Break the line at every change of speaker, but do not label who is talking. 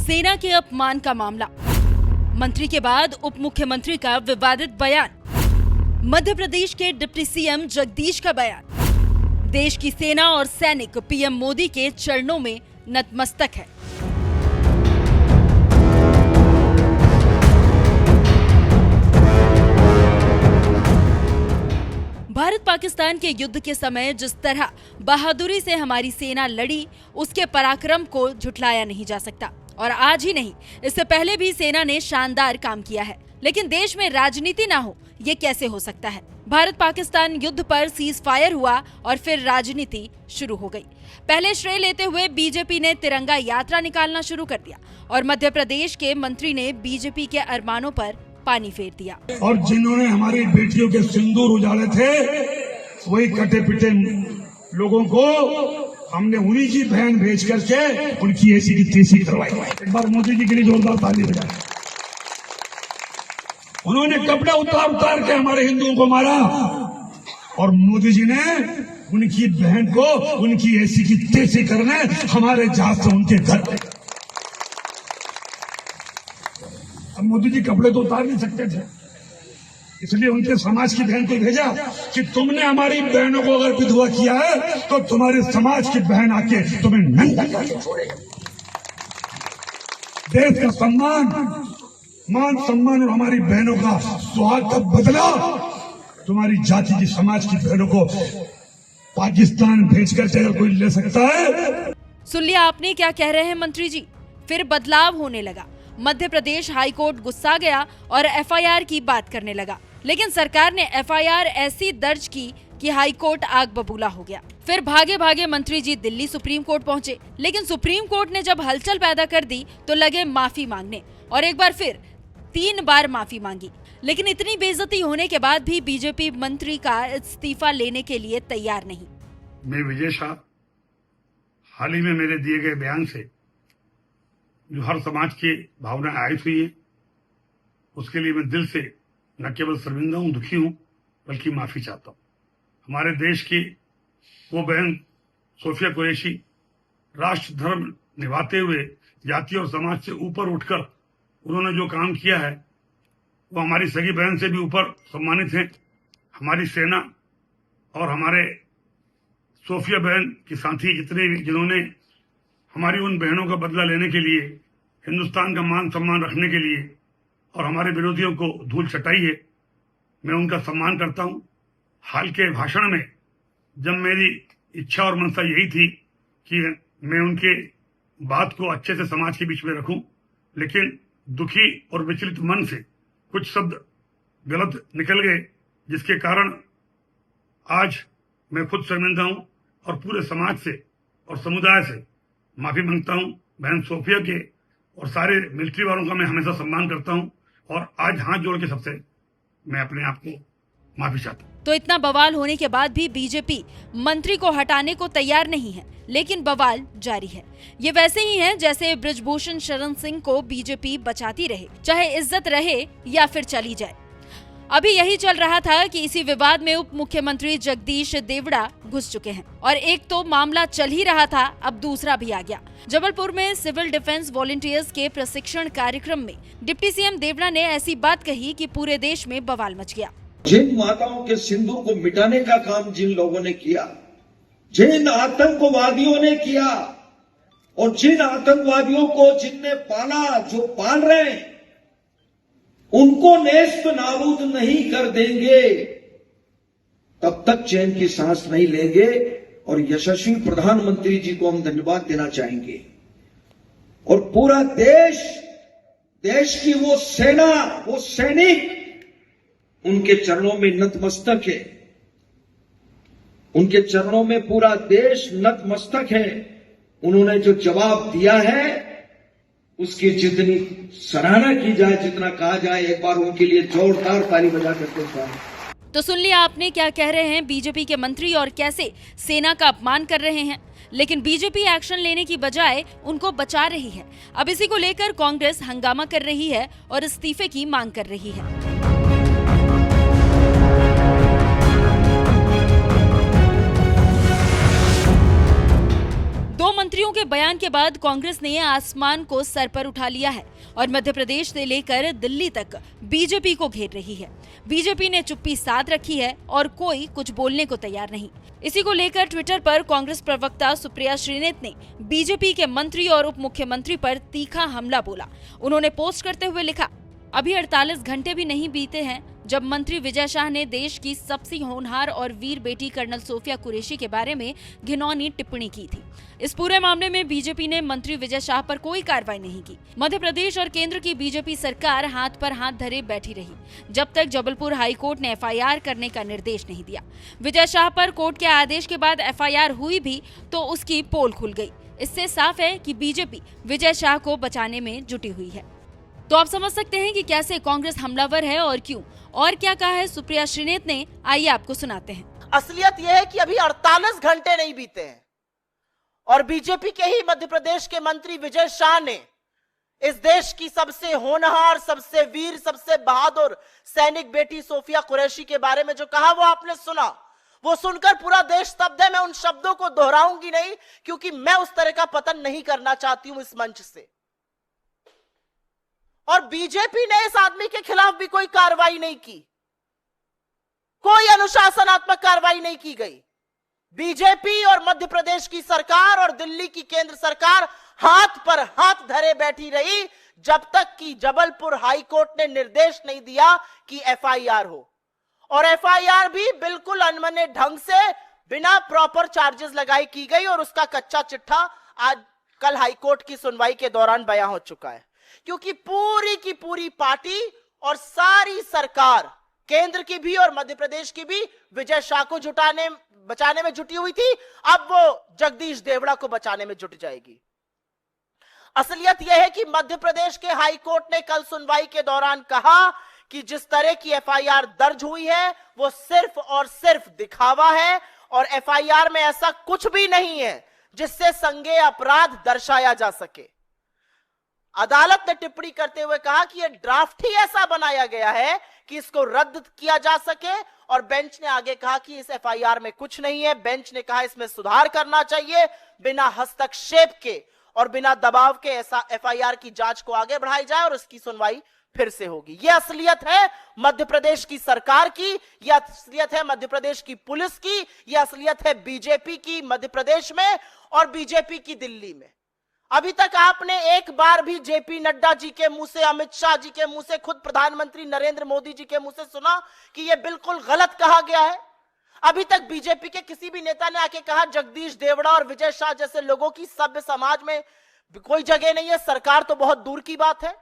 सेना के अपमान का मामला, मंत्री के बाद उप मुख्यमंत्री का विवादित बयान, मध्य प्रदेश के डिप्टी सीएम जगदीश का बयान, देश की सेना और सैनिक पीएम मोदी के चरणों में नतमस्तक है। भारत पाकिस्तान के युद्ध के समय जिस तरह बहादुरी से हमारी सेना लड़ी, उसके पराक्रम को झुठलाया नहीं जा सकता। और आज ही नहीं, इससे पहले भी सेना ने शानदार काम किया है। लेकिन देश में राजनीति ना हो, ये कैसे हो सकता है? भारत पाकिस्तान युद्ध पर सीज फायर हुआ और फिर राजनीति शुरू हो गई। पहले श्रेय लेते हुए बीजेपी ने तिरंगा यात्रा निकालना शुरू कर दिया और मध्य प्रदेश के मंत्री ने बीजेपी के अरमानों पर पानी फेर दिया।
और जिन्होंने हमारी बेटियों के सिंदूर उजाड़े थे, वही कटे पिटे लोगों को हमने उन्हीं की बहन भेज करके उनकी ऐसी की तैसी करवाई। एक बार मोदी जी के लिए जोरदार ताली बजाएं। उन्होंने कपड़े उतार उतार के हमारे हिंदुओं को मारा और मोदी जी ने उनकी बहन को उनकी ऐसी की तैसी करने हमारे जहाज से उनके घर। अब मोदी जी कपड़े तो उतार नहीं सकते थे, इसलिए उनके समाज की बहन को भेजा कि तुमने हमारी बहनों को अगर विधवा किया है तो तुम्हारे समाज की बहन आके तुम्हें नंगा करके छोड़ेगा। देश का सम्मान, मान सम्मान और हमारी बहनों का सुहाग का बदला तुम्हारी जाति की समाज की बहनों को पाकिस्तान भेजकर अगर कोई ले सकता है।
सुन लिया आपने क्या कह रहे हैं मंत्री जी? फिर बदलाव होने लगा। मध्य प्रदेश हाईकोर्ट गुस्सा गया और एफआईआर की बात करने लगा। लेकिन सरकार ने एफआईआर ऐसी दर्ज की कि हाईकोर्ट आग बबूला हो गया। फिर भागे भागे मंत्री जी दिल्ली सुप्रीम कोर्ट पहुंचे। लेकिन सुप्रीम कोर्ट ने जब हलचल पैदा कर दी तो लगे माफी मांगने और एक बार फिर 3 बार माफी मांगी। लेकिन इतनी बेइज्जती होने के बाद भी बीजेपी मंत्री का इस्तीफा लेने के लिए तैयार नहीं।
मैं विजय शाह हाल ही में मेरे दिए गए बयान से जो हर समाज की भावनाएं आयत हुई है, उसके लिए मैं दिल से न केवल शर्मिंदा हूं, दुखी हूं, बल्कि माफी चाहता हूं। हमारे देश की वो बहन सोफिया कुरैशी राष्ट्र धर्म निभाते हुए जाति और समाज से ऊपर उठकर उन्होंने जो काम किया है, वो हमारी सगी बहन से भी ऊपर सम्मानित है। हमारी सेना और हमारे सोफिया बहन के साथी जितने भी जिन्होंने हमारी उन बहनों का बदला लेने के लिए, हिंदुस्तान का मान सम्मान रखने के लिए और हमारे विरोधियों को धूल चटाई है, मैं उनका सम्मान करता हूं। हाल के भाषण में जब मेरी इच्छा और मनसा यही थी कि मैं उनके बात को अच्छे से समाज के बीच में रखूं, लेकिन दुखी और विचलित मन से कुछ शब्द गलत निकल गए, जिसके कारण आज मैं खुद शर्मिंदा हूं और पूरे समाज से और समुदाय से माफी मांगता हूं। बहन सोफिया के और सारे मिलिट्री वालों का मैं हमेशा सम्मान करता हूं और आज हाथ जोड़ के सबसे मैं अपने आप को माफी चाहता हूं।
तो इतना बवाल होने के बाद भी बीजेपी मंत्री को हटाने को तैयार नहीं है, लेकिन बवाल जारी है। ये वैसे ही है जैसे बृजभूषण शरण सिंह को बीजेपी बचाती रहे, चाहे इज्जत रहे या फिर चली जाए। अभी यही चल रहा था कि इसी विवाद में उप मुख्यमंत्री जगदीश देवड़ा घुस चुके हैं और एक तो मामला चल ही रहा था, अब दूसरा भी आ गया। जबलपुर में सिविल डिफेंस वॉलंटियर्स के प्रशिक्षण कार्यक्रम में डिप्टी सीएम देवड़ा ने ऐसी बात कही कि पूरे देश में बवाल मच गया।
जिन माताओं के सिंदूर को मिटाने का काम जिन लोगों ने किया, जिन आतंकवादियों ने किया और जिन आतंकवादियों को जिनने पाला, जो पाल रहे हैं, उनको नेस्त नाबूद नहीं कर देंगे तब तक चैन की सांस नहीं लेंगे। और यशस्वी प्रधानमंत्री जी को हम धन्यवाद देना चाहेंगे और पूरा देश की वो सेना, वो सैनिक उनके चरणों में नतमस्तक है। उनके चरणों में पूरा देश नतमस्तक है। उन्होंने जो जवाब दिया है उसकी जितनी सराहना की जाए, जितना कहा जाए, एक बार उनके लिए जोरदार ताली बजा करके जाए।
तो सुन लिया आपने क्या कह रहे हैं बीजेपी के मंत्री और कैसे सेना का अपमान कर रहे हैं। लेकिन बीजेपी एक्शन लेने की बजाय उनको बचा रही है। अब इसी को लेकर कांग्रेस हंगामा कर रही है और इस्तीफे की मांग कर रही है। दो मंत्रियों के बयान के बाद कांग्रेस ने आसमान को सर पर उठा लिया है और मध्य प्रदेश से लेकर दिल्ली तक बीजेपी को घेर रही है। बीजेपी ने चुप्पी साध रखी है और कोई कुछ बोलने को तैयार नहीं। इसी को लेकर ट्विटर पर कांग्रेस प्रवक्ता सुप्रिया श्रीनेत ने बीजेपी के मंत्री और उप मुख्यमंत्री पर तीखा हमला बोला। उन्होंने पोस्ट करते हुए लिखा, अभी 48 घंटे भी नहीं बीते हैं जब मंत्री विजय शाह ने देश की सबसे होनहार और वीर बेटी कर्नल सोफिया कुरैशी के बारे में घिनौनी टिप्पणी की थी। इस पूरे मामले में बीजेपी ने मंत्री विजय शाह पर कोई कार्रवाई नहीं की। मध्य प्रदेश और केंद्र की बीजेपी सरकार हाथ पर हाथ धरे बैठी रही जब तक जबलपुर हाईकोर्ट ने एफआईआर करने का निर्देश नहीं दिया। विजय शाह पर कोर्ट के आदेश के बाद एफआईआर हुई भी तो उसकी पोल खुल गई। इससे साफ है कि बीजेपी विजय शाह को बचाने में जुटी हुई है। तो आप समझ सकते हैं कि कैसे कांग्रेस हमलावर है और क्यों, और क्या कहा है सुप्रिया श्रीनेत ने, आइए आपको सुनाते हैं।
असलियत यह है कि अभी 48 घंटे नहीं बीते हैं और बीजेपी के ही मध्य प्रदेश के मंत्री विजय शाह ने इस देश की सबसे होनहार, सबसे वीर, सबसे बहादुर सैनिक बेटी सोफिया कुरैशी के बारे में जो कहा वो आपने सुना। वो सुनकर पूरा देश स्तब्ध है। मैं उन शब्दों को दोहराऊंगी नहीं क्योंकि मैं उस तरह का पतन नहीं करना चाहती हूं इस मंच से। और बीजेपी ने इस आदमी के खिलाफ भी कोई कार्रवाई नहीं की, कोई अनुशासनात्मक कार्रवाई नहीं की गई। बीजेपी और मध्य प्रदेश की सरकार और दिल्ली की केंद्र सरकार हाथ पर हाथ धरे बैठी रही जब तक कि जबलपुर हाईकोर्ट ने निर्देश नहीं दिया कि एफआईआर हो। और एफआईआर भी बिल्कुल अनमने ढंग से बिना प्रॉपर चार्जेस लगाई की गई और उसका कच्चा चिट्ठा आज कल हाईकोर्ट की सुनवाई के दौरान बयां हो चुका है। क्योंकि पूरी की पूरी पार्टी और सारी सरकार, केंद्र की भी और मध्य प्रदेश की भी, विजय शाह को बचाने में जुटी हुई थी। अब वो जगदीश देवड़ा को बचाने में जुट जाएगी। असलियत यह है कि मध्य प्रदेश के हाई कोर्ट ने कल सुनवाई के दौरान कहा कि जिस तरह की एफआईआर दर्ज हुई है वो सिर्फ और सिर्फ दिखावा है और एफआईआर में ऐसा कुछ भी नहीं है जिससे संज्ञेय अपराध दर्शाया जा सके। अदालत ने टिप्पणी करते हुए कहा कि यह ड्राफ्ट ही ऐसा बनाया गया है कि इसको रद्द किया जा सके और बेंच ने आगे कहा कि इस एफआईआर में कुछ नहीं है। बेंच ने कहा इसमें सुधार करना चाहिए, बिना हस्तक्षेप के और बिना दबाव के ऐसा एफआईआर की जांच को आगे बढ़ाई जाए और उसकी सुनवाई फिर से होगी। यह असलियत है मध्य प्रदेश की सरकार की, यह असलियत है मध्य प्रदेश की पुलिस की, यह असलियत है बीजेपी की मध्य प्रदेश में और बीजेपी की दिल्ली में। अभी तक आपने एक बार भी जेपी नड्डा जी के मुंह से, अमित शाह जी के मुंह से, खुद प्रधानमंत्री नरेंद्र मोदी जी के मुंह से सुना कि यह बिल्कुल गलत कहा गया है? अभी तक बीजेपी के किसी भी नेता ने आके कहा जगदीश देवड़ा और विजय शाह जैसे लोगों की सभ्य समाज में कोई जगह नहीं है, सरकार तो बहुत दूर की बात है।